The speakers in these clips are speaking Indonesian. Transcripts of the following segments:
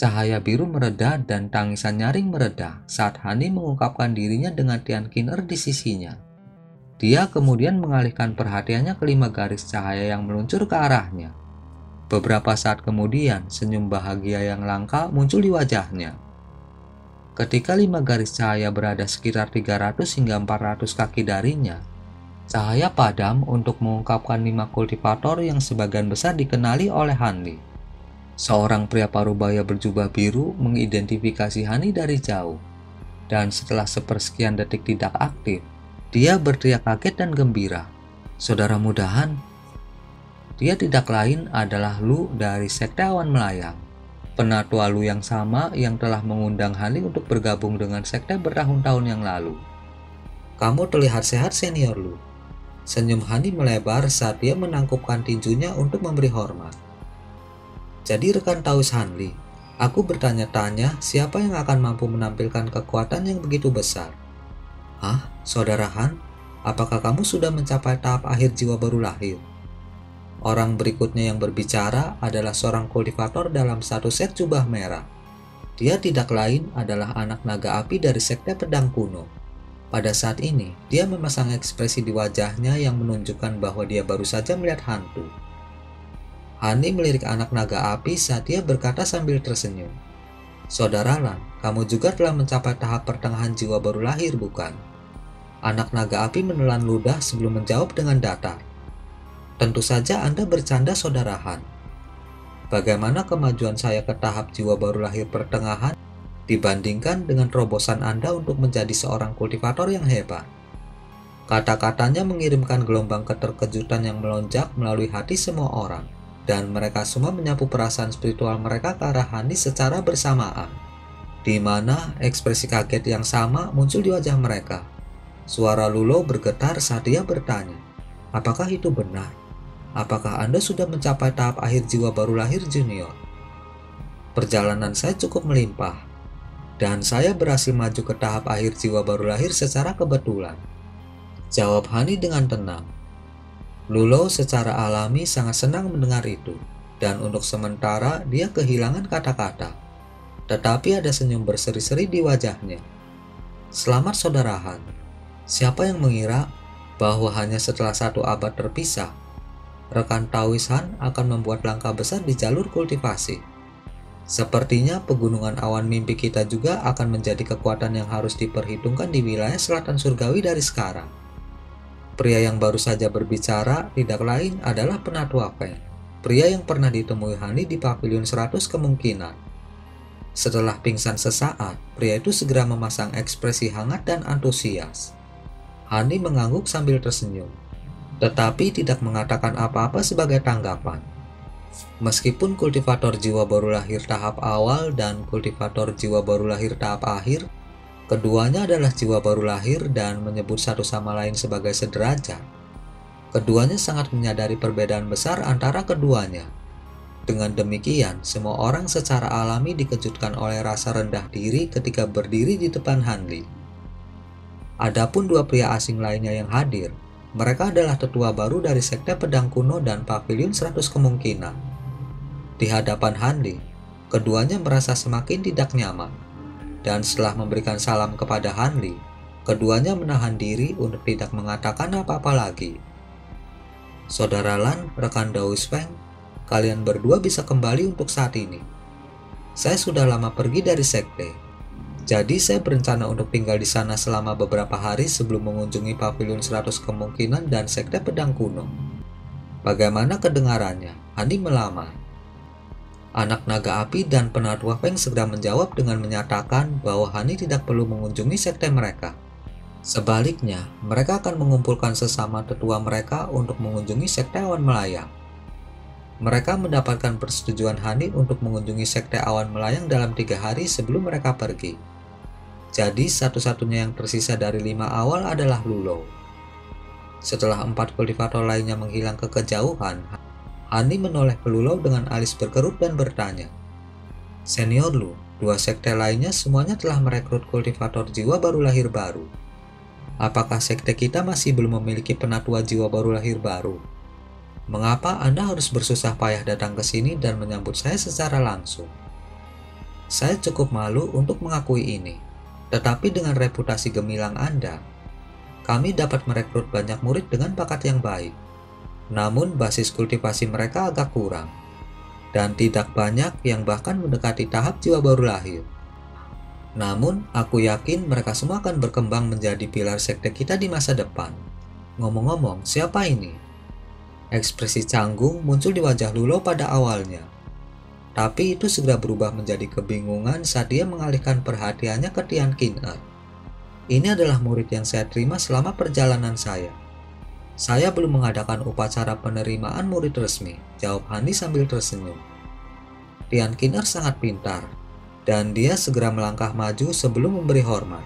Cahaya biru mereda dan tangisan nyaring mereda saat Hani mengungkapkan dirinya dengan Tian Qing'er di sisinya. Dia kemudian mengalihkan perhatiannya ke 5 garis cahaya yang meluncur ke arahnya. Beberapa saat kemudian, senyum bahagia yang langka muncul di wajahnya. Ketika 5 garis cahaya berada sekitar 300 hingga 400 kaki darinya, cahaya padam untuk mengungkapkan 5 kultivator yang sebagian besar dikenali oleh Hanli. Seorang pria parubaya berjubah biru mengidentifikasi Hani dari jauh, dan setelah sepersekian detik tidak aktif, dia berteriak kaget dan gembira. "Saudara muda Han!" Dia tidak lain adalah Lu dari Sekte Awan Melayang, penatua Lu yang sama yang telah mengundang Hani untuk bergabung dengan sekte bertahun-tahun yang lalu. "Kamu terlihat sehat, senior Lu." Senyum Hani melebar saat dia menangkupkan tinjunya untuk memberi hormat. "Jadi rekan Taois Hanli, aku bertanya-tanya siapa yang akan mampu menampilkan kekuatan yang begitu besar." "Hah, Saudara Han? Apakah kamu sudah mencapai tahap akhir jiwa baru lahir?" Orang berikutnya yang berbicara adalah seorang kultivator dalam satu set jubah merah. Dia tidak lain adalah anak naga api dari Sekte Pedang Kuno. Pada saat ini, dia memasang ekspresi di wajahnya yang menunjukkan bahwa dia baru saja melihat hantu. Hani melirik anak naga api saat dia berkata sambil tersenyum. "Saudara Lan, kamu juga telah mencapai tahap pertengahan jiwa baru lahir, bukan?" Anak naga api menelan ludah sebelum menjawab dengan datar. "Tentu saja Anda bercanda, Saudara Han. Bagaimana kemajuan saya ke tahap jiwa baru lahir pertengahan dibandingkan dengan terobosan Anda untuk menjadi seorang kultivator yang hebat?" Kata-katanya mengirimkan gelombang keterkejutan yang melonjak melalui hati semua orang, dan mereka semua menyapu perasaan spiritual mereka ke arah Hani secara bersamaan, di mana ekspresi kaget yang sama muncul di wajah mereka. Suara Lulo bergetar saat dia bertanya, "Apakah itu benar? Apakah Anda sudah mencapai tahap akhir jiwa baru lahir, Junior?" "Perjalanan saya cukup melimpah, dan saya berhasil maju ke tahap akhir jiwa baru lahir secara kebetulan," jawab Hani dengan tenang. Lulo secara alami sangat senang mendengar itu, dan untuk sementara dia kehilangan kata-kata. Tetapi ada senyum berseri-seri di wajahnya. "Selamat, Saudara Han. Siapa yang mengira bahwa hanya setelah 1 abad terpisah, rekan Taois Han akan membuat langkah besar di jalur kultivasi. Sepertinya pegunungan awan mimpi kita juga akan menjadi kekuatan yang harus diperhitungkan di wilayah selatan surgawi dari sekarang." Pria yang baru saja berbicara tidak lain adalah Penatua Feng, pria yang pernah ditemui Hani di Pavilion 100 kemungkinan. Setelah pingsan sesaat, pria itu segera memasang ekspresi hangat dan antusias. Hani mengangguk sambil tersenyum, tetapi tidak mengatakan apa-apa sebagai tanggapan. Meskipun kultivator jiwa baru lahir tahap awal dan kultivator jiwa baru lahir tahap akhir, keduanya adalah jiwa baru lahir dan menyebut satu sama lain sebagai sederajat. Keduanya sangat menyadari perbedaan besar antara keduanya. Dengan demikian, semua orang secara alami dikejutkan oleh rasa rendah diri ketika berdiri di depan Hanli. Adapun 2 pria asing lainnya yang hadir, mereka adalah tetua baru dari Sekte Pedang Kuno dan Pavilion 100 kemungkinan. Di hadapan Hanli, keduanya merasa semakin tidak nyaman. Dan setelah memberikan salam kepada Hanli, keduanya menahan diri untuk tidak mengatakan apa-apa lagi. "Saudara Lan, rekan Taois Feng, kalian berdua bisa kembali untuk saat ini. Saya sudah lama pergi dari sekte, jadi saya berencana untuk tinggal di sana selama beberapa hari sebelum mengunjungi Pavilion 100 kemungkinan dan Sekte Pedang Kuno. Bagaimana kedengarannya?" Hani melamar. Anak naga api dan Penatua Feng segera menjawab dengan menyatakan bahwa Hani tidak perlu mengunjungi sekte mereka. Sebaliknya, mereka akan mengumpulkan sesama tetua mereka untuk mengunjungi Sekte Awan Melayang. Mereka mendapatkan persetujuan Hani untuk mengunjungi Sekte Awan Melayang dalam 3 hari sebelum mereka pergi. Jadi satu-satunya yang tersisa dari 5 awal adalah Lulo. Setelah 4 kultivator lainnya menghilang ke kejauhan, Hani menoleh ke Lulo dengan alis berkerut dan bertanya, "Senior Lu, 2 sekte lainnya semuanya telah merekrut kultivator jiwa baru lahir baru. Apakah sekte kita masih belum memiliki penatua jiwa baru lahir baru? Mengapa Anda harus bersusah payah datang ke sini dan menyambut saya secara langsung?" Saya cukup malu untuk mengakui ini, tetapi dengan reputasi gemilang Anda, kami dapat merekrut banyak murid dengan bakat yang baik. Namun basis kultivasi mereka agak kurang, dan tidak banyak yang bahkan mendekati tahap jiwa baru lahir. Namun, aku yakin mereka semua akan berkembang menjadi pilar sekte kita di masa depan. Ngomong-ngomong, siapa ini? Ekspresi canggung muncul di wajah Lulo pada awalnya. Tapi itu segera berubah menjadi kebingungan saat dia mengalihkan perhatiannya ke Tian Qing'er. Ini adalah murid yang saya terima selama perjalanan saya. Saya belum mengadakan upacara penerimaan murid resmi, jawab Hani sambil tersenyum. Tian Qing'er sangat pintar, dan dia segera melangkah maju sebelum memberi hormat.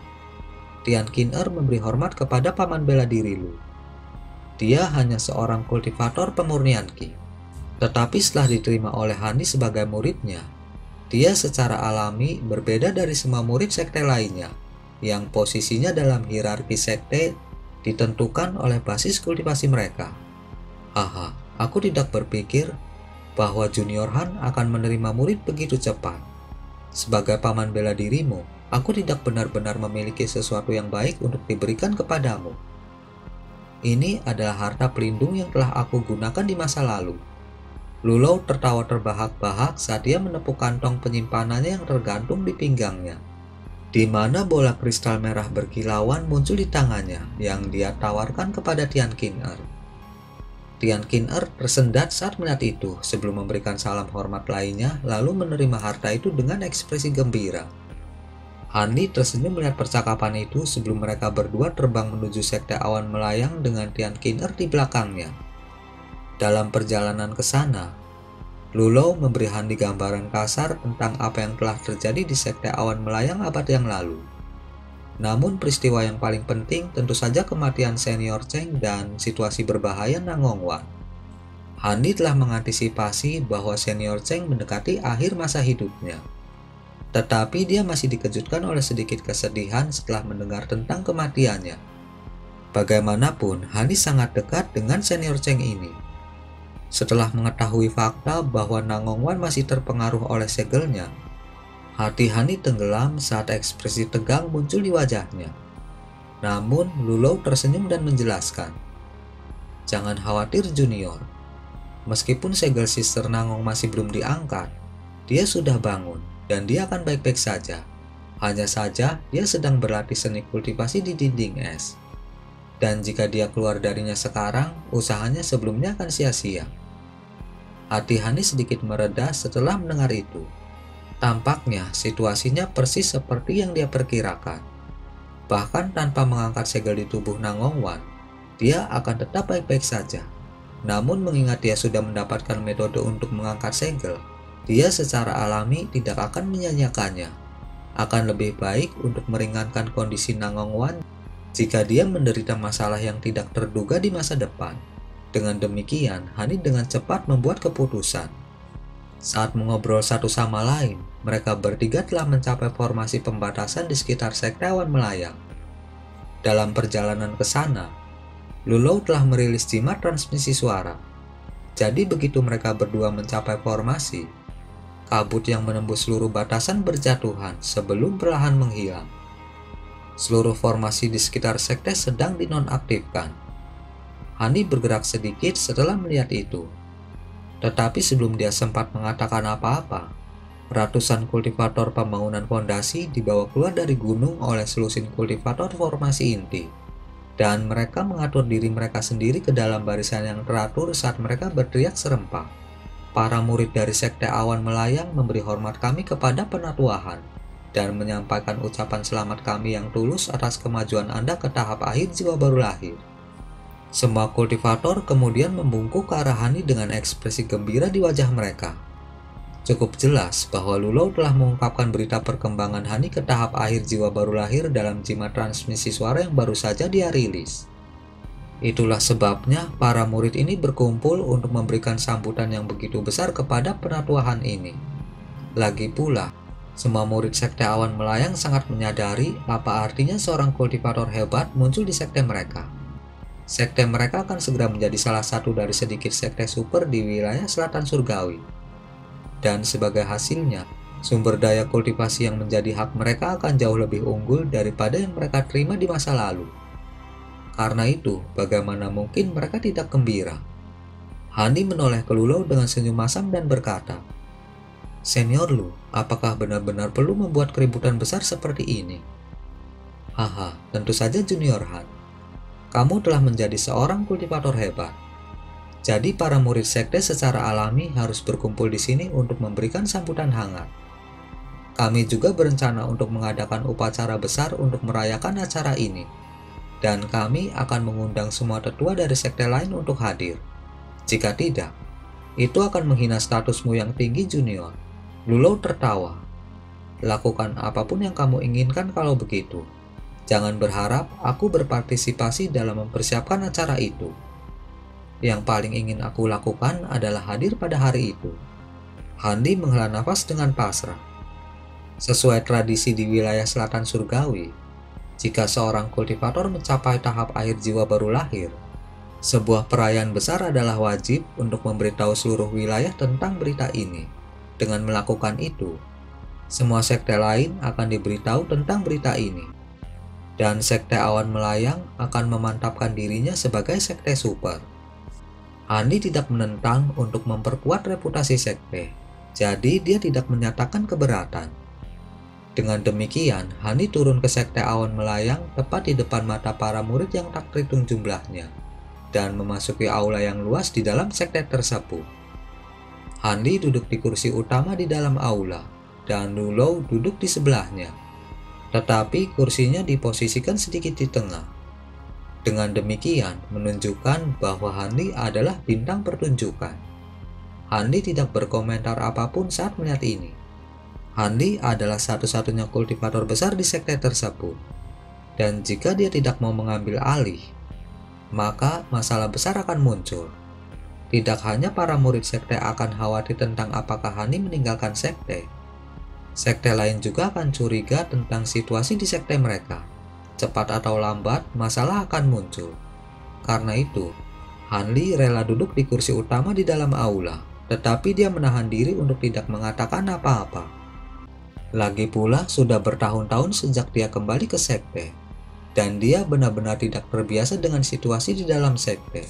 Tian Qing'er memberi hormat kepada paman bela diri Lu. Dia hanya seorang kultivator pemurnian Qi. Tetapi setelah diterima oleh Hani sebagai muridnya, dia secara alami berbeda dari semua murid sekte lainnya, yang posisinya dalam hierarki sekte ditentukan oleh basis kultivasi mereka. Haha, aku tidak berpikir bahwa Junior Han akan menerima murid begitu cepat. Sebagai paman bela dirimu, aku tidak benar-benar memiliki sesuatu yang baik untuk diberikan kepadamu. Ini adalah harta pelindung yang telah aku gunakan di masa lalu. Lulo tertawa terbahak-bahak saat dia menepuk kantong penyimpanannya yang tergantung di pinggangnya, di mana bola kristal merah berkilauan muncul di tangannya yang dia tawarkan kepada Tian Qing'er. Tian Qing'er tersendat saat melihat itu sebelum memberikan salam hormat lainnya, lalu menerima harta itu dengan ekspresi gembira. Hani tersenyum melihat percakapan itu sebelum mereka berdua terbang menuju sekte awan melayang dengan Tian Qing'er di belakangnya. Dalam perjalanan ke sana, Lulo memberi Hani gambaran kasar tentang apa yang telah terjadi di sekte awan melayang abad yang lalu. Namun peristiwa yang paling penting tentu saja kematian senior Cheng dan situasi berbahaya Nangongwan. Hani telah mengantisipasi bahwa senior Cheng mendekati akhir masa hidupnya. Tetapi dia masih dikejutkan oleh sedikit kesedihan setelah mendengar tentang kematiannya. Bagaimanapun, Hani sangat dekat dengan senior Cheng ini. Setelah mengetahui fakta bahwa Nangongwan masih terpengaruh oleh segelnya, hati Hani tenggelam saat ekspresi tegang muncul di wajahnya. Namun, Lulo tersenyum dan menjelaskan, "Jangan khawatir Junior. Meskipun segel Sister Nangong masih belum diangkat, dia sudah bangun dan dia akan baik-baik saja. Hanya saja dia sedang berlatih seni kultivasi di dinding es. Dan jika dia keluar darinya sekarang, usahanya sebelumnya akan sia-sia." Hati Hani sedikit mereda setelah mendengar itu. Tampaknya situasinya persis seperti yang dia perkirakan. Bahkan tanpa mengangkat segel di tubuh Nangongwan, dia akan tetap baik-baik saja. Namun mengingat dia sudah mendapatkan metode untuk mengangkat segel, dia secara alami tidak akan menyanyiakannya. Akan lebih baik untuk meringankan kondisi Nangongwan jika dia menderita masalah yang tidak terduga di masa depan. Dengan demikian, Hani dengan cepat membuat keputusan. Saat mengobrol satu sama lain, mereka bertiga telah mencapai formasi pembatasan di sekitar sekte awan melayang. Dalam perjalanan ke sana, Lulo telah merilis jimat transmisi suara. Jadi begitu mereka berdua mencapai formasi, kabut yang menembus seluruh batasan berjatuhan sebelum perlahan menghilang. Seluruh formasi di sekitar sekte sedang dinonaktifkan. Hani bergerak sedikit setelah melihat itu. Tetapi sebelum dia sempat mengatakan apa-apa, ratusan kultivator pembangunan fondasi dibawa keluar dari gunung oleh selusin kultivator formasi inti. Dan mereka mengatur diri mereka sendiri ke dalam barisan yang teratur saat mereka berteriak serempak. Para murid dari sekte awan melayang memberi hormat kami kepada penatuahan dan menyampaikan ucapan selamat kami yang tulus atas kemajuan Anda ke tahap akhir jiwa baru lahir. Semua kultivator kemudian membungkuk ke arah Hani dengan ekspresi gembira di wajah mereka. Cukup jelas bahwa Lulo telah mengungkapkan berita perkembangan Hani ke tahap akhir jiwa baru lahir dalam jimat transmisi suara yang baru saja dia rilis. Itulah sebabnya para murid ini berkumpul untuk memberikan sambutan yang begitu besar kepada penatuahan ini. Lagi pula, semua murid sekte awan melayang sangat menyadari apa artinya seorang kultivator hebat muncul di sekte mereka. Sekte mereka akan segera menjadi salah satu dari sedikit sekte super di wilayah selatan surgawi. Dan sebagai hasilnya, Sumber daya kultivasi yang menjadi hak mereka akan jauh lebih unggul daripada yang mereka terima di masa lalu. Karena itu, bagaimana mungkin mereka tidak gembira? Hani menoleh ke Lulau dengan senyum masam dan berkata, "Senior Lu, apakah benar-benar perlu membuat keributan besar seperti ini?" "Haha, tentu saja Junior Han. Kamu telah menjadi seorang kultivator hebat. Jadi para murid sekte secara alami harus berkumpul di sini untuk memberikan sambutan hangat. Kami juga berencana untuk mengadakan upacara besar untuk merayakan acara ini. Dan kami akan mengundang semua tetua dari sekte lain untuk hadir. Jika tidak, itu akan menghina statusmu yang tinggi, Junior." Lulau tertawa. "Lakukan apapun yang kamu inginkan kalau begitu. Jangan berharap aku berpartisipasi dalam mempersiapkan acara itu. Yang paling ingin aku lakukan adalah hadir pada hari itu." Handi menghela nafas dengan pasrah. Sesuai tradisi di wilayah selatan surgawi, jika seorang kultivator mencapai tahap akhir jiwa baru lahir, sebuah perayaan besar adalah wajib untuk memberitahu seluruh wilayah tentang berita ini. Dengan melakukan itu, semua sekte lain akan diberitahu tentang berita ini. Dan sekte awan melayang akan memantapkan dirinya sebagai sekte super. Hani tidak menentang untuk memperkuat reputasi sekte, jadi dia tidak menyatakan keberatan. Dengan demikian, Hani turun ke sekte awan melayang tepat di depan mata para murid yang tak terhitung jumlahnya, dan memasuki aula yang luas di dalam sekte tersebut. Hani duduk di kursi utama di dalam aula, dan Lulau duduk di sebelahnya. Tetapi kursinya diposisikan sedikit di tengah. Dengan demikian, menunjukkan bahwa Hani adalah bintang pertunjukan. Hani tidak berkomentar apapun saat melihat ini. Hani adalah satu-satunya kultivator besar di sekte tersebut. Dan jika dia tidak mau mengambil alih, maka masalah besar akan muncul. Tidak hanya para murid sekte akan khawatir tentang apakah Hani meninggalkan sekte. Sekte lain juga akan curiga tentang situasi di sekte mereka. Cepat atau lambat, masalah akan muncul. Karena itu, Hanli rela duduk di kursi utama di dalam aula, tetapi dia menahan diri untuk tidak mengatakan apa-apa. Lagi pula, sudah bertahun-tahun sejak dia kembali ke sekte, dan dia benar-benar tidak terbiasa dengan situasi di dalam sekte.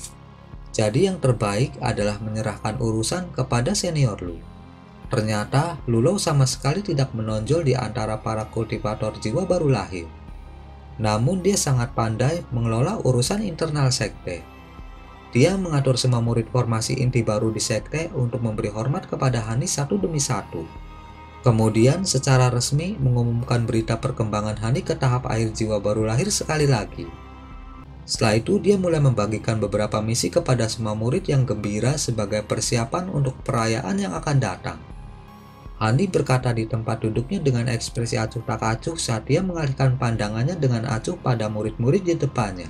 Jadi yang terbaik adalah menyerahkan urusan kepada senior Lu. Ternyata, Lulau sama sekali tidak menonjol di antara para kultivator jiwa baru lahir. Namun dia sangat pandai mengelola urusan internal sekte. Dia mengatur semua murid formasi inti baru di sekte untuk memberi hormat kepada Hani satu demi satu. Kemudian secara resmi mengumumkan berita perkembangan Hani ke tahap akhir jiwa baru lahir sekali lagi. Setelah itu dia mulai membagikan beberapa misi kepada semua murid yang gembira sebagai persiapan untuk perayaan yang akan datang. Hani berkata di tempat duduknya dengan ekspresi acuh tak acuh saat dia mengalihkan pandangannya dengan acuh pada murid-murid di depannya.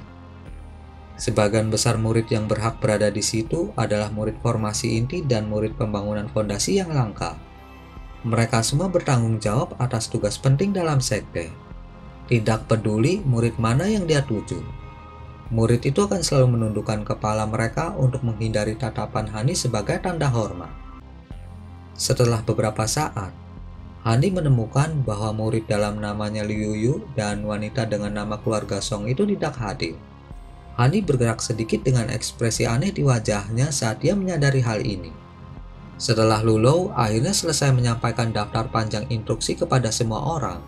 Sebagian besar murid yang berhak berada di situ adalah murid formasi inti dan murid pembangunan fondasi yang langka. Mereka semua bertanggung jawab atas tugas penting dalam sekte. Tidak peduli murid mana yang dia tuju. Murid itu akan selalu menundukkan kepala mereka untuk menghindari tatapan Hani sebagai tanda hormat. Setelah beberapa saat, Hani menemukan bahwa murid dalam namanya Liu Yu dan wanita dengan nama keluarga Song itu tidak hadir. Hani bergerak sedikit dengan ekspresi aneh di wajahnya saat dia menyadari hal ini. Setelah Lulau akhirnya selesai menyampaikan daftar panjang instruksi kepada semua orang,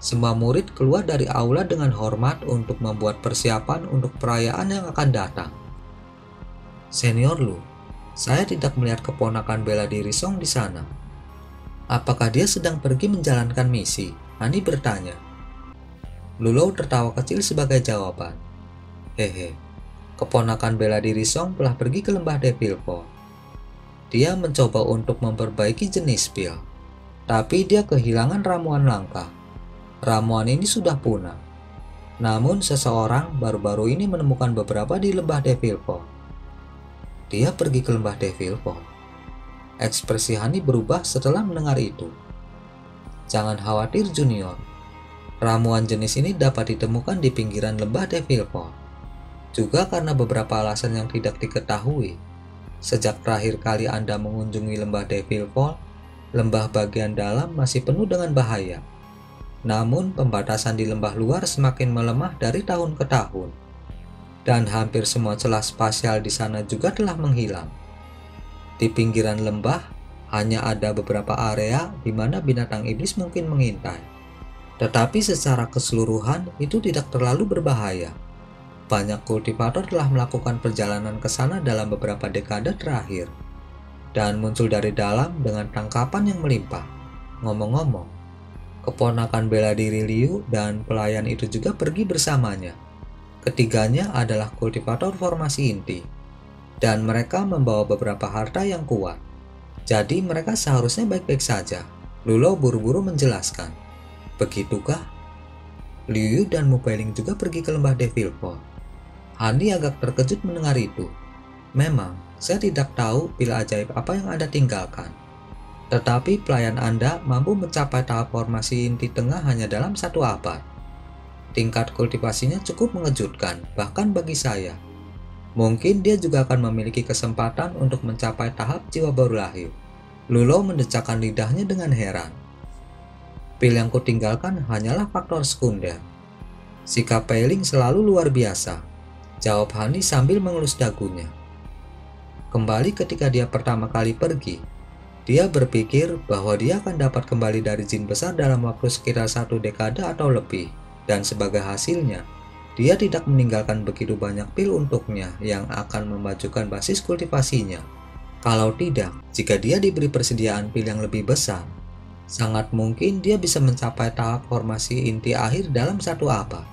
semua murid keluar dari aula dengan hormat untuk membuat persiapan untuk perayaan yang akan datang. "Senior Lu, saya tidak melihat keponakan bela diri Song di sana. Apakah dia sedang pergi menjalankan misi?" Hani bertanya. Lulau tertawa kecil sebagai jawaban. "Hehe, keponakan bela diri Song telah pergi ke lembah Devil Fall. Dia mencoba untuk memperbaiki jenis pil, tapi dia kehilangan ramuan langka. Ramuan ini sudah punah. Namun seseorang baru-baru ini menemukan beberapa di lembah Devil Fall." "Dia pergi ke lembah Devil Fall." Ekspresi Hani berubah setelah mendengar itu. "Jangan khawatir Junior. Ramuan jenis ini dapat ditemukan di pinggiran lembah Devil Fall. Juga karena beberapa alasan yang tidak diketahui. Sejak terakhir kali Anda mengunjungi lembah Devil Fall, lembah bagian dalam masih penuh dengan bahaya. Namun, pembatasan di lembah luar semakin melemah dari tahun ke tahun, dan hampir semua celah spasial di sana juga telah menghilang. Di pinggiran lembah, hanya ada beberapa area di mana binatang iblis mungkin mengintai. Tetapi secara keseluruhan, itu tidak terlalu berbahaya. Banyak kultivator telah melakukan perjalanan ke sana dalam beberapa dekade terakhir, dan muncul dari dalam dengan tangkapan yang melimpah. Ngomong-ngomong, keponakan bela diri Liu dan pelayan itu juga pergi bersamanya. Ketiganya adalah kultivator formasi inti, dan mereka membawa beberapa harta yang kuat. Jadi mereka seharusnya baik-baik saja. Lulo buru-buru menjelaskan. Begitukah? Liu dan Mupailing juga pergi ke lembah Devilport. Hani agak terkejut mendengar itu. Memang, saya tidak tahu pil ajaib apa yang Anda tinggalkan. Tetapi pelayan Anda mampu mencapai tahap formasi inti tengah hanya dalam 1 abad. Tingkat kultivasinya cukup mengejutkan, bahkan bagi saya. Mungkin dia juga akan memiliki kesempatan untuk mencapai tahap jiwa baru lahir. Lulo mendecakkan lidahnya dengan heran. Pil yang kutinggalkan hanyalah faktor sekunder. Sikap Peiling selalu luar biasa, jawab Hani sambil mengelus dagunya. Kembali ketika dia pertama kali pergi, dia berpikir bahwa dia akan dapat kembali dari jin besar dalam waktu sekitar 1 dekade atau lebih, dan sebagai hasilnya, dia tidak meninggalkan begitu banyak pil untuknya yang akan memajukan basis kultivasinya. Kalau tidak, jika dia diberi persediaan pil yang lebih besar, sangat mungkin dia bisa mencapai tahap formasi inti akhir dalam 1 abad.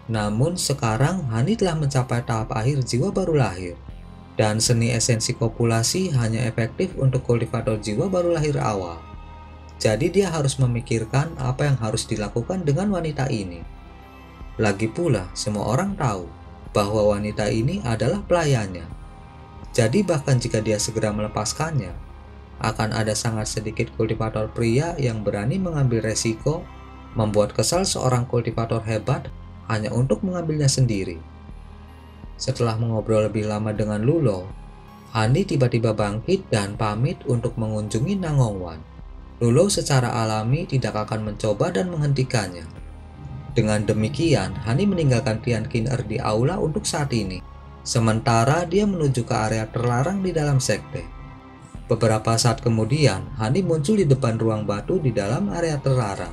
Namun sekarang Hani telah mencapai tahap akhir jiwa baru lahir, dan seni esensi kopulasi hanya efektif untuk kultivator jiwa baru lahir awal. Jadi dia harus memikirkan apa yang harus dilakukan dengan wanita ini. Lagi pula, semua orang tahu bahwa wanita ini adalah pelayannya. Jadi bahkan jika dia segera melepaskannya, akan ada sangat sedikit kultivator pria yang berani mengambil resiko membuat kesal seorang kultivator hebat hanya untuk mengambilnya sendiri. Setelah mengobrol lebih lama dengan Lulo, Hani tiba-tiba bangkit dan pamit untuk mengunjungi Nangongwan. Lulo secara alami tidak akan mencoba dan menghentikannya. Dengan demikian, Hani meninggalkan Tian Qin di aula untuk saat ini. Sementara dia menuju ke area terlarang di dalam sekte. Beberapa saat kemudian, Hani muncul di depan ruang batu di dalam area terlarang.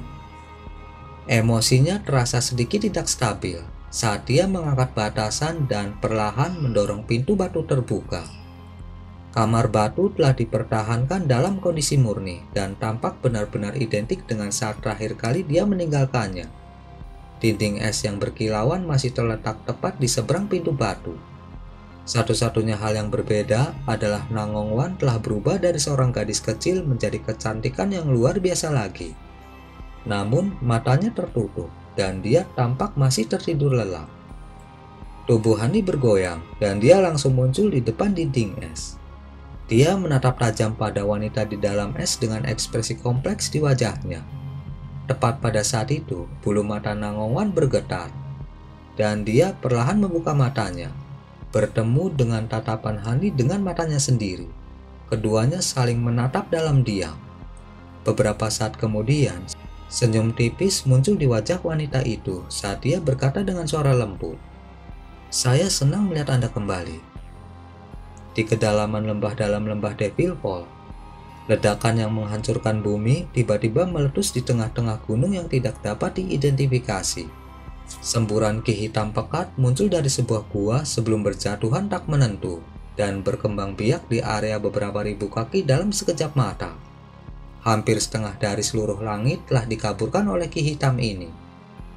Emosinya terasa sedikit tidak stabil saat dia mengangkat batasan dan perlahan mendorong pintu batu terbuka. Kamar batu telah dipertahankan dalam kondisi murni dan tampak benar-benar identik dengan saat terakhir kali dia meninggalkannya. Dinding es yang berkilauan masih terletak tepat di seberang pintu batu. Satu-satunya hal yang berbeda adalah Nangongwan telah berubah dari seorang gadis kecil menjadi kecantikan yang luar biasa lagi. Namun matanya tertutup dan dia tampak masih tertidur lelap. Tubuh Hani bergoyang dan dia langsung muncul di depan dinding es. Dia menatap tajam pada wanita di dalam es dengan ekspresi kompleks di wajahnya. Tepat pada saat itu, bulu mata Nangongwan bergetar dan dia perlahan membuka matanya, bertemu dengan tatapan Hani dengan matanya sendiri. Keduanya saling menatap dalam diam. Beberapa saat kemudian, senyum tipis muncul di wajah wanita itu saat dia berkata dengan suara lembut, "Saya senang melihat Anda kembali." Di kedalaman lembah dalam lembah Devilport, ledakan yang menghancurkan bumi tiba-tiba meletus di tengah-tengah gunung yang tidak dapat diidentifikasi. Semburan ki hitam pekat muncul dari sebuah gua sebelum berjatuhan tak menentu dan berkembang biak di area beberapa ribu kaki dalam sekejap mata. Hampir setengah dari seluruh langit telah dikaburkan oleh ki hitam ini,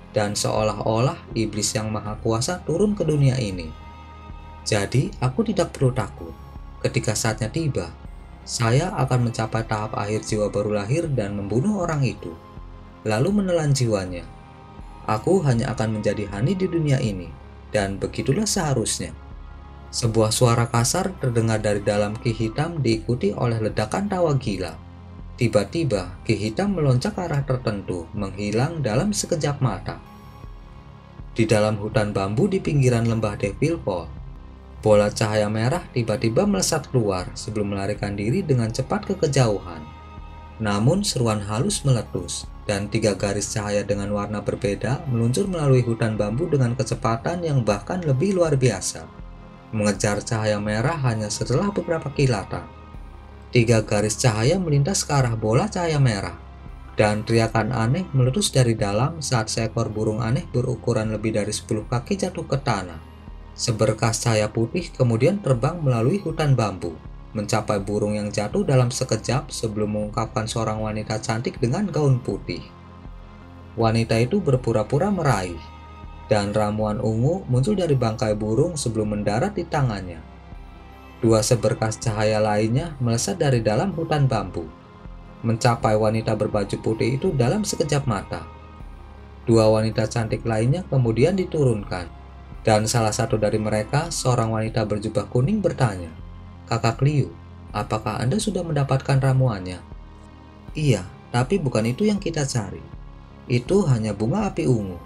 dan seolah-olah iblis yang maha kuasa turun ke dunia ini. Jadi aku tidak perlu takut. Ketika saatnya tiba, saya akan mencapai tahap akhir jiwa baru lahir dan membunuh orang itu, lalu menelan jiwanya. Aku hanya akan menjadi Hani di dunia ini, dan begitulah seharusnya. Sebuah suara kasar terdengar dari dalam ki hitam diikuti oleh ledakan tawa gila. Tiba-tiba, ki hitam melonjak ke arah tertentu, menghilang dalam sekejap mata. Di dalam hutan bambu di pinggiran lembah Devilport, bola cahaya merah tiba-tiba melesat keluar sebelum melarikan diri dengan cepat ke kejauhan. Namun seruan halus meletus, dan 3 garis cahaya dengan warna berbeda meluncur melalui hutan bambu dengan kecepatan yang bahkan lebih luar biasa, mengejar cahaya merah hanya setelah beberapa kilatan. 3 garis cahaya melintas ke arah bola cahaya merah, dan teriakan aneh meletus dari dalam saat seekor burung aneh berukuran lebih dari 10 kaki jatuh ke tanah. Seberkas cahaya putih kemudian terbang melalui hutan bambu, mencapai burung yang jatuh dalam sekejap sebelum mengungkapkan seorang wanita cantik dengan gaun putih. Wanita itu berpura-pura meraih, dan ramuan ungu muncul dari bangkai burung sebelum mendarat di tangannya. 2 seberkas cahaya lainnya melesat dari dalam hutan bambu, mencapai wanita berbaju putih itu dalam sekejap mata. 2 wanita cantik lainnya kemudian diturunkan, dan salah satu dari mereka, seorang wanita berjubah kuning, bertanya, "Kakak Liu, apakah Anda sudah mendapatkan ramuannya?" "Iya, tapi bukan itu yang kita cari. Itu hanya bunga api ungu."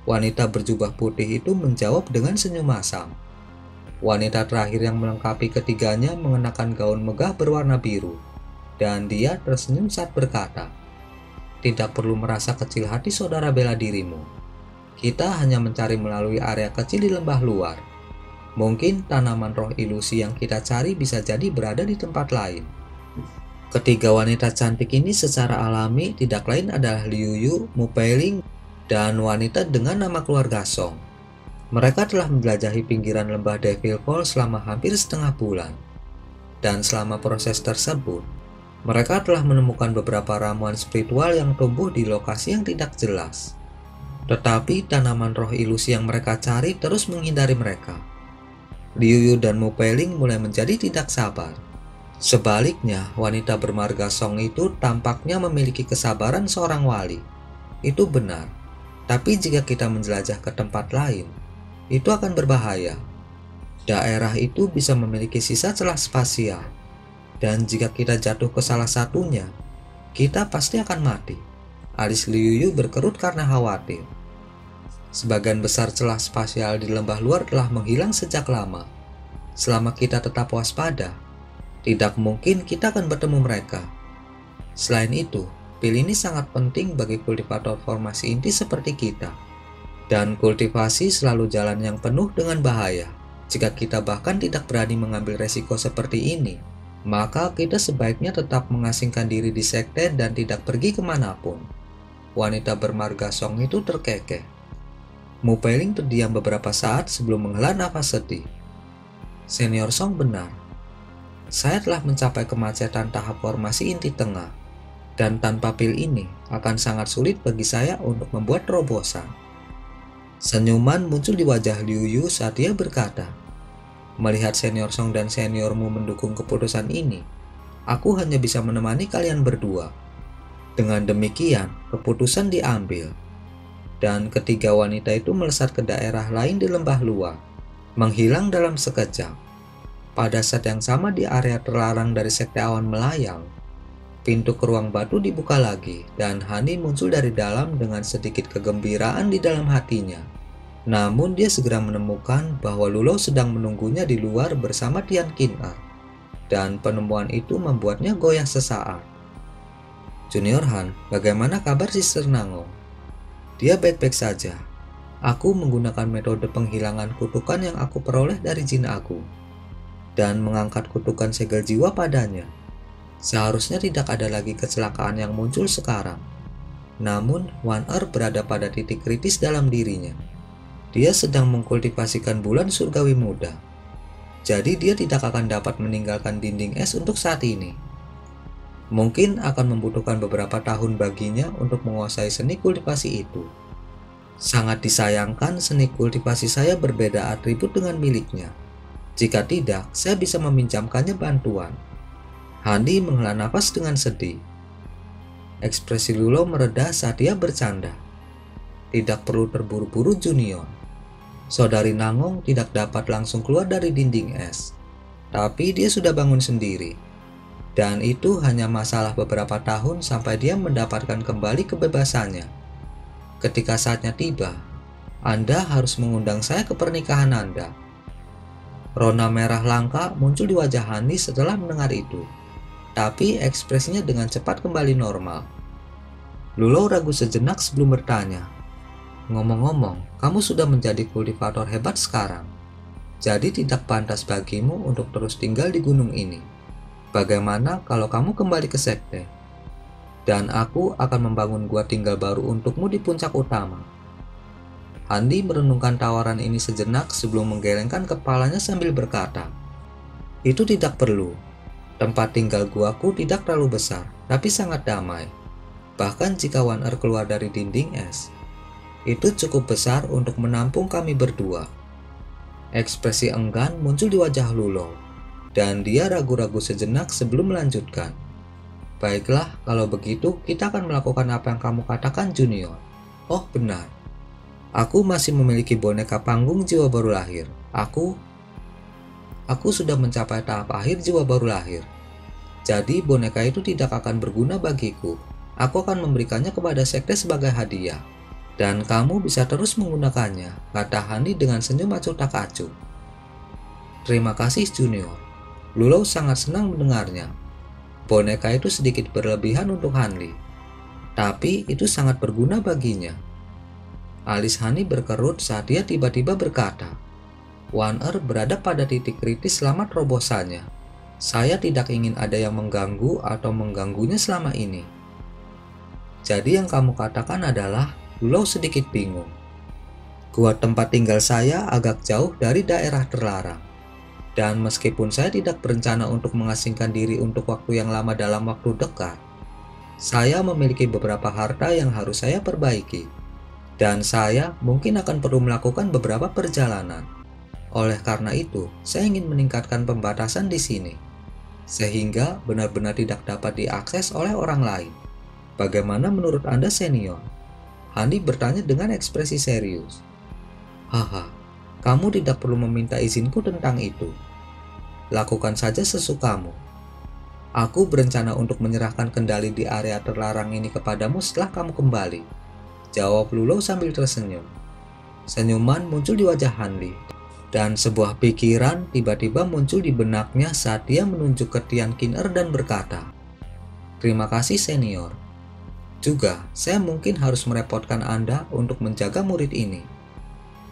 Wanita berjubah putih itu menjawab dengan senyum masam. Wanita terakhir yang melengkapi ketiganya mengenakan gaun megah berwarna biru, dan dia tersenyum saat berkata, "Tidak perlu merasa kecil hati, saudara bela dirimu. Kita hanya mencari melalui area kecil di lembah luar. Mungkin tanaman roh ilusi yang kita cari bisa jadi berada di tempat lain." Ketiga wanita cantik ini secara alami tidak lain adalah Liu Yu, Mu Peiling, dan wanita dengan nama keluarga Song. Mereka telah menjelajahi pinggiran lembah Devil Fall selama hampir setengah bulan. Dan selama proses tersebut, mereka telah menemukan beberapa ramuan spiritual yang tumbuh di lokasi yang tidak jelas. Tetapi tanaman roh ilusi yang mereka cari terus menghindari mereka. Liu Yu dan Mu Peiling mulai menjadi tidak sabar. Sebaliknya, wanita bermarga Song itu tampaknya memiliki kesabaran seorang wali. Itu benar, tapi jika kita menjelajah ke tempat lain, itu akan berbahaya. Daerah itu bisa memiliki sisa celah spasial, dan jika kita jatuh ke salah satunya, kita pasti akan mati. Alis Liu Yu berkerut karena khawatir. Sebagian besar celah spasial di lembah luar telah menghilang sejak lama. Selama kita tetap waspada, tidak mungkin kita akan bertemu mereka. Selain itu, pil ini sangat penting bagi kultivator formasi inti seperti kita. Dan kultivasi selalu jalan yang penuh dengan bahaya. Jika kita bahkan tidak berani mengambil resiko seperti ini, maka kita sebaiknya tetap mengasingkan diri di sekte dan tidak pergi kemanapun. Wanita bermarga Song itu terkekeh. Mu Peiling terdiam beberapa saat sebelum menghela nafas sedih. "Senior Song benar. Saya telah mencapai kemacetan tahap formasi inti tengah, dan tanpa pil ini akan sangat sulit bagi saya untuk membuat terobosan." Senyuman muncul di wajah Liu Yu saat dia berkata, "Melihat Senior Song dan seniormu mendukung keputusan ini, aku hanya bisa menemani kalian berdua." Dengan demikian, keputusan diambil, dan ketiga wanita itu melesat ke daerah lain di lembah luar, menghilang dalam sekejap. Pada saat yang sama di area terlarang dari sekte awan melayang, pintu ke ruang batu dibuka lagi dan Hani muncul dari dalam dengan sedikit kegembiraan di dalam hatinya. Namun dia segera menemukan bahwa Lulo sedang menunggunya di luar bersama Tian Qin'er, dan penemuan itu membuatnya goyah sesaat. "Junior Han, bagaimana kabar Sister Nangong?" "Dia baik-baik saja. Aku menggunakan metode penghilangan kutukan yang aku peroleh dari Jin Agung, dan mengangkat kutukan segel jiwa padanya. Seharusnya tidak ada lagi kecelakaan yang muncul sekarang. Namun, Wan berada pada titik kritis dalam dirinya. Dia sedang mengkultivasikan bulan surgawi muda. Jadi dia tidak akan dapat meninggalkan dinding es untuk saat ini. Mungkin akan membutuhkan beberapa tahun baginya untuk menguasai seni kultivasi itu. Sangat disayangkan seni kultivasi saya berbeda atribut dengan miliknya. Jika tidak, saya bisa meminjamkannya bantuan." Hani menghela nafas dengan sedih. Ekspresi Lulo mereda saat dia bercanda. "Tidak perlu terburu-buru, Junior. Saudari Nangong tidak dapat langsung keluar dari dinding es, tapi dia sudah bangun sendiri. Dan itu hanya masalah beberapa tahun sampai dia mendapatkan kembali kebebasannya. Ketika saatnya tiba, Anda harus mengundang saya ke pernikahan Anda." Rona merah langka muncul di wajah Hani setelah mendengar itu. tapi ekspresinya dengan cepat kembali normal. Lulo ragu sejenak sebelum bertanya, "Ngomong-ngomong, kamu sudah menjadi kultivator hebat sekarang. Jadi tidak pantas bagimu untuk terus tinggal di gunung ini. Bagaimana kalau kamu kembali ke sekte? Dan aku akan membangun gua tinggal baru untukmu di puncak utama." Handi merenungkan tawaran ini sejenak sebelum menggelengkan kepalanya sambil berkata, "Itu tidak perlu. Tempat tinggal guaku tidak terlalu besar, tapi sangat damai. Bahkan jika One Earth keluar dari dinding es, itu cukup besar untuk menampung kami berdua." Ekspresi enggan muncul di wajah Lulo, dan dia ragu-ragu sejenak sebelum melanjutkan. "Baiklah, kalau begitu kita akan melakukan apa yang kamu katakan, Junior. Oh benar, aku masih memiliki boneka panggung jiwa baru lahir. Aku sudah mencapai tahap akhir jiwa baru lahir. Jadi boneka itu tidak akan berguna bagiku. Aku akan memberikannya kepada sekte sebagai hadiah. Dan kamu bisa terus menggunakannya," kata Handi dengan senyum acuh tak acuh. "Terima kasih, Junior." Lulo sangat senang mendengarnya. Boneka itu sedikit berlebihan untuk Hanli, tapi itu sangat berguna baginya. Alis Hani berkerut saat dia tiba-tiba berkata, "One Earth berada pada titik kritis selama terobosannya. Saya tidak ingin ada yang mengganggu atau mengganggunya selama ini." "Jadi yang kamu katakan adalah..." Lulo sedikit bingung. "Gua tempat tinggal saya agak jauh dari daerah terlarang. Dan meskipun saya tidak berencana untuk mengasingkan diri untuk waktu yang lama dalam waktu dekat, saya memiliki beberapa harta yang harus saya perbaiki. Dan saya mungkin akan perlu melakukan beberapa perjalanan. Oleh karena itu, saya ingin meningkatkan pembatasan di sini, sehingga benar-benar tidak dapat diakses oleh orang lain. Bagaimana menurut Anda, Senior?" Handi bertanya dengan ekspresi serius. "Haha, kamu tidak perlu meminta izinku tentang itu. Lakukan saja sesukamu. Aku berencana untuk menyerahkan kendali di area terlarang ini kepadamu setelah kamu kembali," jawab Lulo sambil tersenyum. Senyuman muncul di wajah Handi, dan sebuah pikiran tiba-tiba muncul di benaknya saat dia menunjuk ke Tian Qing'er dan berkata, "Terima kasih, Senior. Juga, saya mungkin harus merepotkan Anda untuk menjaga murid ini."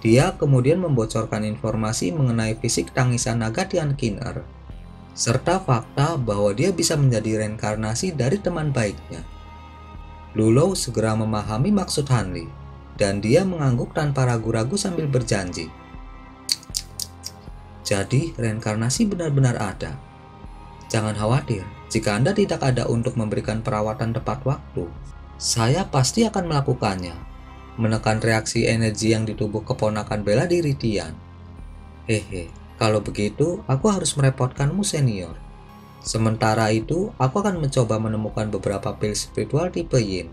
Dia kemudian membocorkan informasi mengenai fisik tangisan naga Tian Qing'er, serta fakta bahwa dia bisa menjadi reinkarnasi dari teman baiknya. Lulo segera memahami maksud Hanli, dan dia mengangguk tanpa ragu-ragu sambil berjanji, "Jadi reinkarnasi benar-benar ada. Jangan khawatir, jika Anda tidak ada untuk memberikan perawatan tepat waktu, saya pasti akan melakukannya, menekan reaksi energi yang di tubuh keponakan bela diri Tian. Hehe, kalau begitu aku harus merepotkanmu, Senior. Sementara itu, aku akan mencoba menemukan beberapa pil spiritual tipe Yin.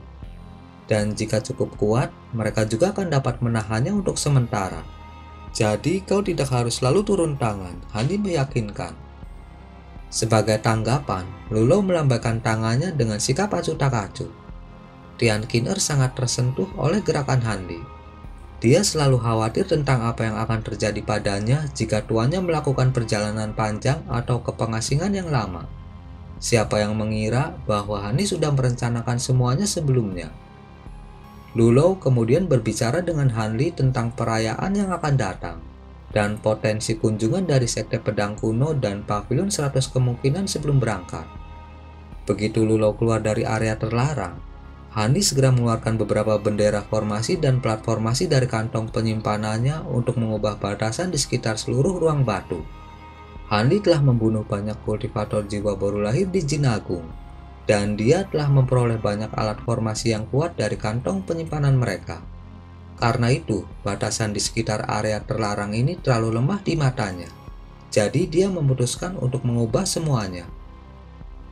Dan jika cukup kuat, mereka juga akan dapat menahannya untuk sementara. Jadi kau tidak harus selalu turun tangan," Hani meyakinkan. Sebagai tanggapan, Lulo melambaikan tangannya dengan sikap acuh tak acuh. Tian Qing'er sangat tersentuh oleh gerakan Handi. Dia selalu khawatir tentang apa yang akan terjadi padanya jika tuannya melakukan perjalanan panjang atau ke pengasingan yang lama. Siapa yang mengira bahwa Handi sudah merencanakan semuanya sebelumnya? Lulo kemudian berbicara dengan Hanli tentang perayaan yang akan datang, dan potensi kunjungan dari Sekte Pedang Kuno dan Pavilion 100 kemungkinan sebelum berangkat. Begitu Lulo keluar dari area terlarang, Handi segera mengeluarkan beberapa bendera formasi dan plat formasi dari kantong penyimpanannya untuk mengubah batasan di sekitar seluruh ruang batu. Handi telah membunuh banyak kultivator jiwa baru lahir di Jin Agung, dan dia telah memperoleh banyak alat formasi yang kuat dari kantong penyimpanan mereka. Karena itu, batasan di sekitar area terlarang ini terlalu lemah di matanya. Jadi dia memutuskan untuk mengubah semuanya.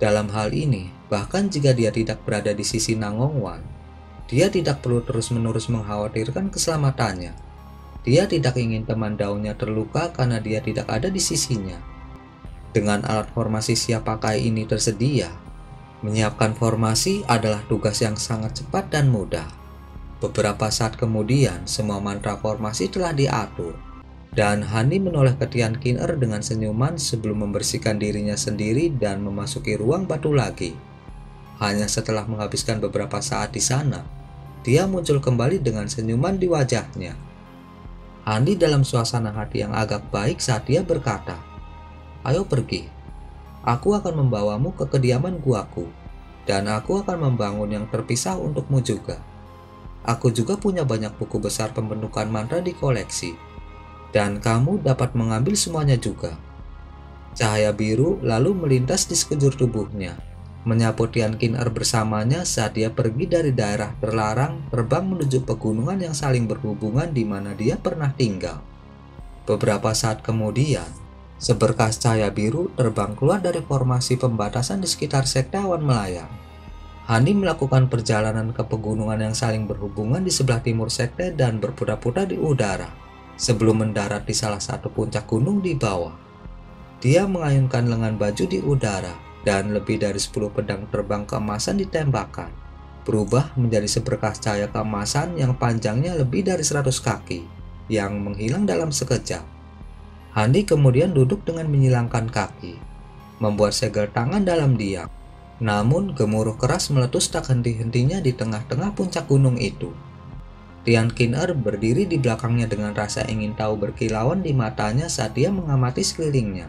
Dalam hal ini, bahkan jika dia tidak berada di sisi Nangongwan, dia tidak perlu terus-menerus mengkhawatirkan keselamatannya. Dia tidak ingin teman daunnya terluka karena dia tidak ada di sisinya. Dengan alat formasi siap pakai ini tersedia, menyiapkan formasi adalah tugas yang sangat cepat dan mudah. Beberapa saat kemudian, semua mantra formasi telah diatur, Dan Hani menoleh ke Tian Qing'er dengan senyuman sebelum membersihkan dirinya sendiri dan memasuki ruang batu lagi. Hanya setelah menghabiskan beberapa saat di sana, dia muncul kembali dengan senyuman di wajahnya. Hani dalam suasana hati yang agak baik saat dia berkata, "Ayo pergi. Aku akan membawamu ke kediaman guaku, dan aku akan membangun yang terpisah untukmu juga. Aku juga punya banyak buku besar pembentukan mantra di koleksi, dan kamu dapat mengambil semuanya juga." Cahaya biru lalu melintas di sekujur tubuhnya, menyapu Tian Qing'er bersamanya saat dia pergi dari daerah terlarang terbang menuju pegunungan yang saling berhubungan di mana dia pernah tinggal. Beberapa saat kemudian, seberkas cahaya biru terbang keluar dari formasi pembatasan di sekitar sekte awan melayang. Hani melakukan perjalanan ke pegunungan yang saling berhubungan di sebelah timur sekte dan berputar-putar di udara, sebelum mendarat di salah satu puncak gunung di bawah. Dia mengayunkan lengan baju di udara, dan lebih dari 10 pedang terbang keemasan ditembakkan, berubah menjadi seberkas cahaya keemasan yang panjangnya lebih dari 100 kaki, yang menghilang dalam sekejap. Hani kemudian duduk dengan menyilangkan kaki, membuat segel tangan dalam diam. Namun gemuruh keras meletus tak henti-hentinya di tengah-tengah puncak gunung itu. Tian Qing'er berdiri di belakangnya dengan rasa ingin tahu berkilauan di matanya saat dia mengamati sekelilingnya.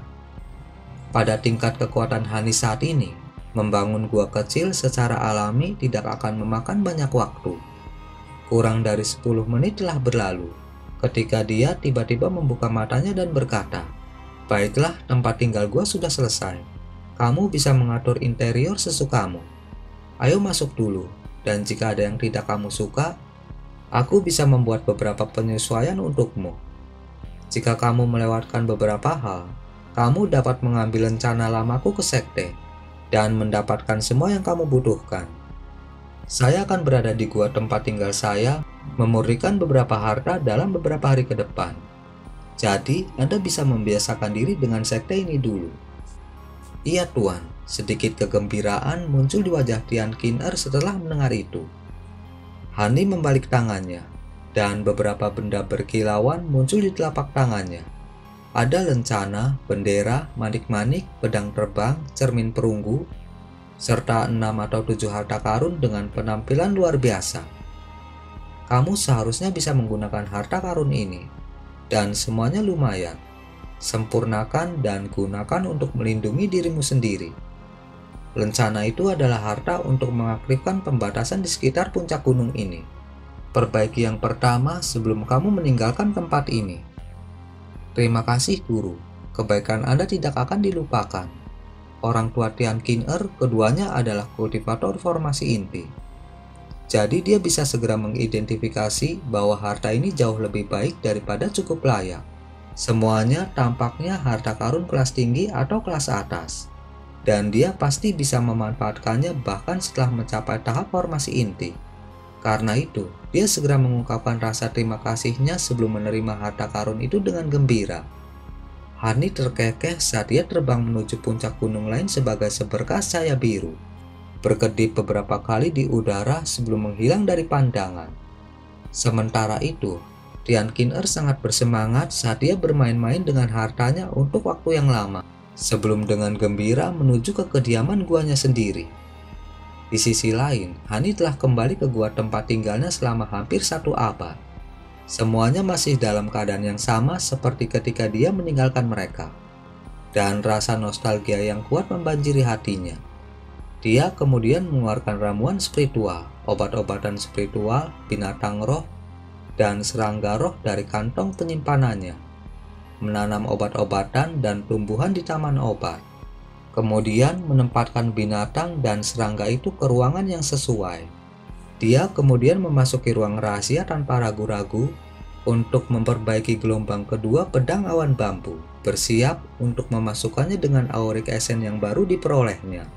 Pada tingkat kekuatan Hani saat ini, membangun gua kecil secara alami tidak akan memakan banyak waktu. Kurang dari 10 menit telah berlalu, ketika dia tiba-tiba membuka matanya dan berkata, "Baiklah, tempat tinggal gua sudah selesai. Kamu bisa mengatur interior sesukamu. Ayo masuk dulu, dan jika ada yang tidak kamu suka, aku bisa membuat beberapa penyesuaian untukmu. Jika kamu melewatkan beberapa hal, kamu dapat mengambil rencana lamaku ke sekte, dan mendapatkan semua yang kamu butuhkan. Saya akan berada di gua tempat tinggal saya, memurnikan beberapa harta dalam beberapa hari ke depan. Jadi, Anda bisa membiasakan diri dengan sekte ini dulu." "Iya Tuan," sedikit kegembiraan muncul di wajah Tian Qing'er setelah mendengar itu. Hani membalik tangannya, dan beberapa benda berkilauan muncul di telapak tangannya. Ada lencana, bendera, manik-manik, pedang terbang, cermin perunggu, serta 6 atau 7 harta karun dengan penampilan luar biasa. "Kamu seharusnya bisa menggunakan harta karun ini, dan semuanya lumayan. Sempurnakan dan gunakan untuk melindungi dirimu sendiri." Lencana itu adalah harta untuk mengaktifkan pembatasan di sekitar puncak gunung ini. Perbaiki yang pertama sebelum kamu meninggalkan tempat ini. "Terima kasih guru, kebaikan Anda tidak akan dilupakan." Orang tua Tian Qing'er keduanya adalah kultivator formasi inti. Jadi dia bisa segera mengidentifikasi bahwa harta ini jauh lebih baik daripada cukup layak. Semuanya tampaknya harta karun kelas tinggi atau kelas atas, dan dia pasti bisa memanfaatkannya bahkan setelah mencapai tahap formasi inti. Karena itu, dia segera mengungkapkan rasa terima kasihnya sebelum menerima harta karun itu dengan gembira. Hani terkekeh saat dia terbang menuju puncak gunung lain sebagai seberkas cahaya biru, berkedip beberapa kali di udara sebelum menghilang dari pandangan. Sementara itu, Tian Qing'er sangat bersemangat saat dia bermain-main dengan hartanya untuk waktu yang lama, sebelum dengan gembira menuju ke kediaman guanya sendiri. Di sisi lain, Hani telah kembali ke gua tempat tinggalnya selama hampir 1 abad. Semuanya masih dalam keadaan yang sama seperti ketika dia meninggalkan mereka, dan rasa nostalgia yang kuat membanjiri hatinya. Dia kemudian mengeluarkan ramuan spiritual, obat-obatan spiritual, binatang roh, dan serangga roh dari kantong penyimpanannya, menanam obat-obatan dan tumbuhan di taman obat. Kemudian menempatkan binatang dan serangga itu ke ruangan yang sesuai. Dia kemudian memasuki ruang rahasia tanpa ragu-ragu untuk memperbaiki gelombang kedua pedang awan bambu, bersiap untuk memasukkannya dengan auric essence yang baru diperolehnya.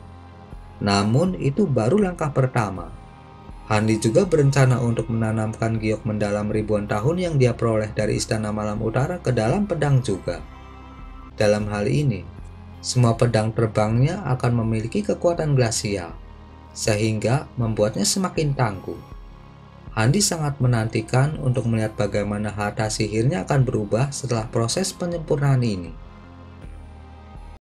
Namun itu baru langkah pertama. Hani juga berencana untuk menanamkan giok mendalam ribuan tahun yang dia peroleh dari Istana Malam Utara ke dalam pedang juga. Dalam hal ini, semua pedang terbangnya akan memiliki kekuatan glasial, sehingga membuatnya semakin tangguh. Andi sangat menantikan untuk melihat bagaimana harta sihirnya akan berubah setelah proses penyempurnaan ini.